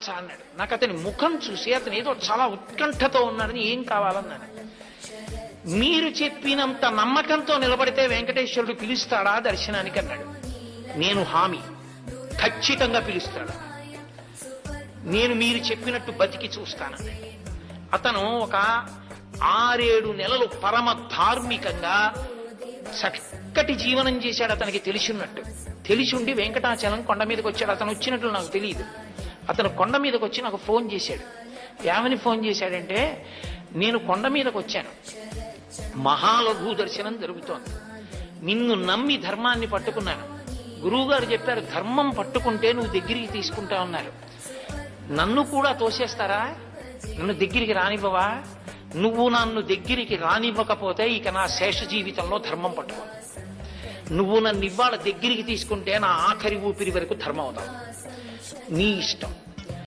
రావచ్చా అన్నాడు. నాకు అతని ముఖం చూసి అతను ఏదో చాలా ఉత్కంఠతో ఉన్నాడని, ఏం కావాలన్నాడు. మీరు చెప్పినంత నమ్మకంతో నిలబడితే వెంకటేశ్వరుడు పిలుస్తాడా దర్శనానికి అన్నాడు. నేను హామీ, ఖచ్చితంగా పిలుస్తాడు, నేను మీరు చెప్పినట్టు బతికి చూస్తానన్నాడు. అతను ఒక 6-7 నెలలు పరమ ధార్మికంగా చక్కటి జీవనం చేశాడు. అతనికి తెలిసినట్టు తెలిసిండి వెంకటాచలం కొండ మీదకి వచ్చాడు. అతను వచ్చినట్లు నాకు తెలియదు. అతను కొండ మీదకి వచ్చి నాకు ఫోన్ చేశాడు. ఏమని ఫోన్ చేశాడంటే, నేను కొండ మీదకి వచ్చాను, మహాలఘు దర్శనం జరుగుతోంది, నిన్ను నమ్మి ధర్మాన్ని పట్టుకున్నాను, గురువుగారు చెప్పారు ధర్మం పట్టుకుంటే నువ్వు దగ్గరికి తీసుకుంటా ఉన్నారు, నన్ను కూడా తోసేస్తారా, నన్ను దగ్గరికి రానివ్వవా, నువ్వు నన్ను దగ్గరికి రానివ్వకపోతే ఇక నా శేష జీవితంలో ధర్మం పట్టుకో, నువ్వు నన్ను ఇవాళ దగ్గరికి తీసుకుంటే నా ఆఖరి ఊపిరి వరకు ధర్మం అవుతావు, నీ ఇష్టం.